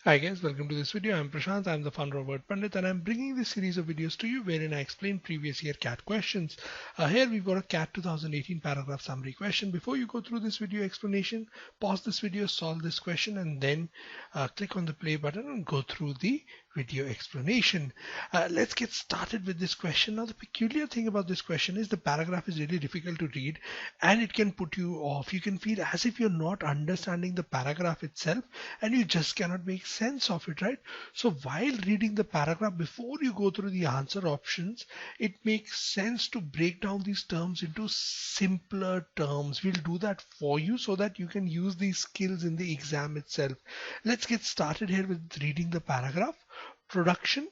Hi guys, welcome to this video. I'm Prashant, I'm the founder of Word Pandit, and I'm bringing this series of videos to you wherein I explain previous year CAT questions. Here we've got a CAT 2018 paragraph summary question. Before you go through this video explanation, pause this video, solve this question, and then click on the play button and go through the video explanation. Let's get started with this question. Now the peculiar thing about this question is the paragraph is really difficult to read and it can put you off. You can feel as if you're not understanding the paragraph itself and you just cannot make sense of it, right? So while reading the paragraph, before you go through the answer options, it makes sense to break down these terms into simpler terms. We'll do that for you so that you can use these skills in the exam itself. Let's get started here with reading the paragraph. Production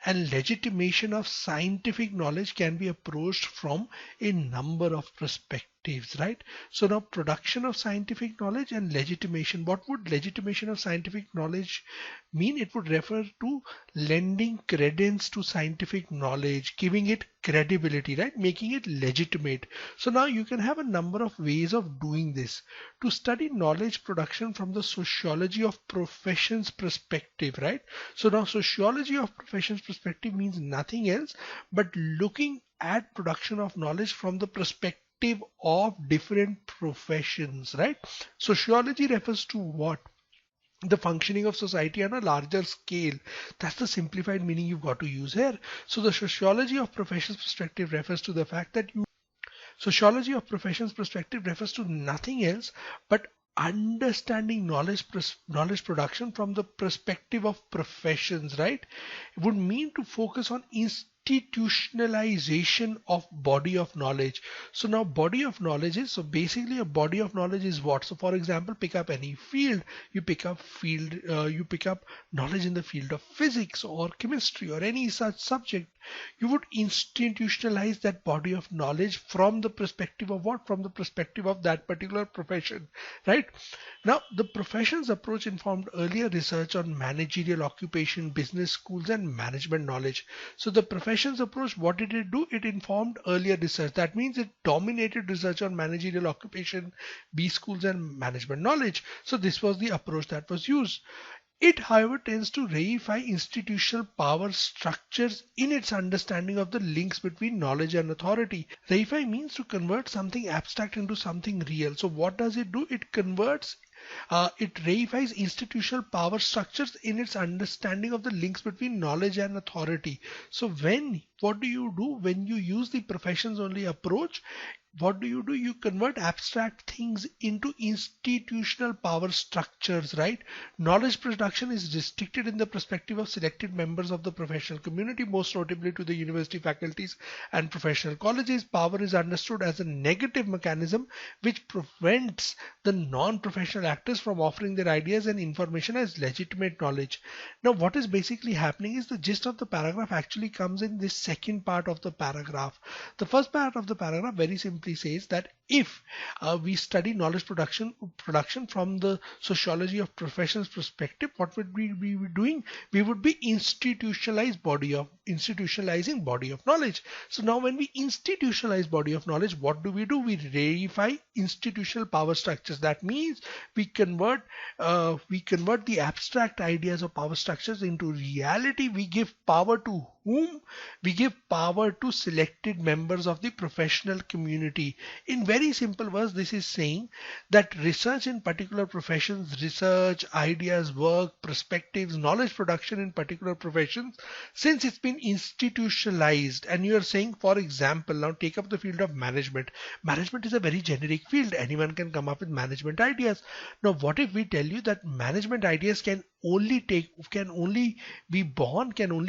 and legitimation of scientific knowledge can be approached from a number of perspectives, right? So now production of scientific knowledge and legitimation. What would legitimation of scientific knowledge mean? It would refer to lending credence to scientific knowledge, giving it credibility, right? Making it legitimate. So now you can have a number of ways of doing this. To study knowledge production from the sociology of professions perspective, right? So now sociology of professions perspective means nothing else but looking at production of knowledge from the perspective of different professions, right? Sociology refers to what? The functioning of society on a larger scale. That's the simplified meaning you've got to use here. So the sociology of professions perspective refers to the fact that sociology of professions perspective refers to nothing else but understanding knowledge production from the perspective of professions, right? It would mean to focus on institutionalization of body of knowledge. So now body of knowledge is, so basically a body of knowledge is what? So for example, pick up any field. You pick up knowledge in the field of physics or chemistry or any such subject. You would institutionalize that body of knowledge from the perspective of what? From the perspective of that particular profession, right? Now the professions approach informed earlier research on managerial occupation, business schools and management knowledge. So the professions approach, what did it do? It informed earlier research. That means it dominated research on managerial occupation, B schools and management knowledge. So this was the approach that was used. It, however, tends to reify institutional power structures in its understanding of the links between knowledge and authority. Reify means to convert something abstract into something real. So what does it do? It reifies institutional power structures in its understanding of the links between knowledge and authority. So what do you do when you use the professions only approach? What do? You convert abstract things into institutional power structures, right? Knowledge production is restricted in the perspective of selected members of the professional community, most notably to the university faculties and professional colleges. Power is understood as a negative mechanism which prevents the non-professional actors from offering their ideas and information as legitimate knowledge. Now what is basically happening is the gist of the paragraph actually comes in this second part of the paragraph. The first part of the paragraph very simply says that if we study knowledge production from the sociology of professions perspective, what would we be doing? We would be institutionalizing body of knowledge. So now when we institutionalize body of knowledge, what do? We reify institutional power structures. That means we convert the abstract ideas of power structures into reality. We give power to whom? We give power to selected members of the professional community. In very simple words, this is saying that research in particular professions, research, ideas, work, perspectives, knowledge production in particular professions, since it's been institutionalized, and you are saying, for example, now take up the field of management. Management is a very generic field. Anyone can come up with management ideas. Now, what if we tell you that management ideas can only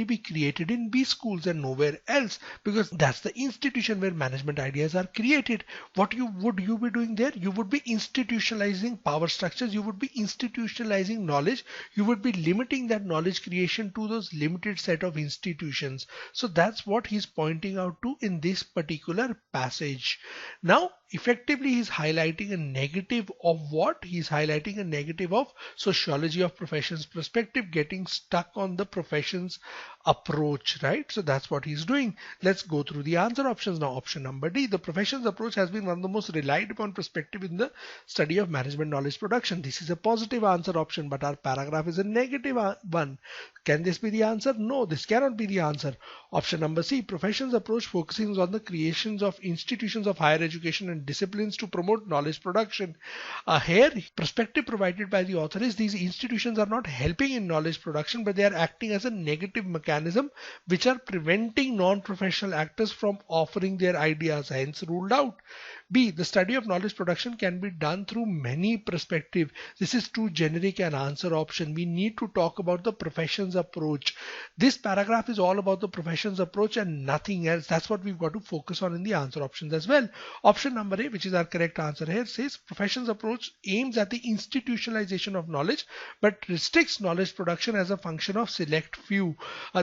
be created in B schools and nowhere else, because that's the institution where management ideas are created. What would you be doing there? You would be institutionalizing power structures, you would be institutionalizing knowledge, you would be limiting that knowledge creation to those limited set of institutions. So that's what he's pointing out to in this particular passage. Now effectively he's highlighting a negative of what? He's highlighting a negative of sociology of professions this perspective, getting stuck on the profession's approach, right? So that's what he's doing. Let's go through the answer options now. Option number D, the profession's approach has been one of the most relied upon perspective in the study of management knowledge production. This is a positive answer option, but our paragraph is a negative one. Can this be the answer? No, this cannot be the answer. Option number C, profession's approach focusing on the creations of institutions of higher education and disciplines to promote knowledge production. Here, perspective provided by the author is these institutions are not helping in knowledge production, but they are acting as a negative mechanism which are preventing non-professional actors from offering their ideas, hence ruled out. B, the study of knowledge production can be done through many perspectives. This is too generic an answer option. We need to talk about the profession's approach. This paragraph is all about the profession's approach and nothing else. That's what we've got to focus on in the answer options as well. Option number A, which is our correct answer here, says profession's approach aims at the institutionalization of knowledge but restricts knowledge production as a function of select few.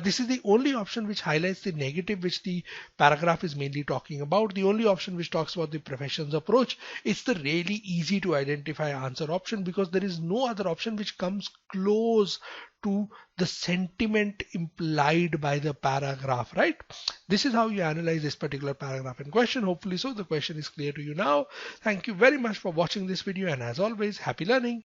This is the only option which highlights the negative which the paragraph is mainly talking about. The only option which talks about the profession's approach. It's the really easy to identify answer option because there is no other option which comes close to the sentiment implied by the paragraph, right? This is how you analyze this particular paragraph in question. Hopefully so the question is clear to you now. Thank you very much for watching this video, and as always, happy learning.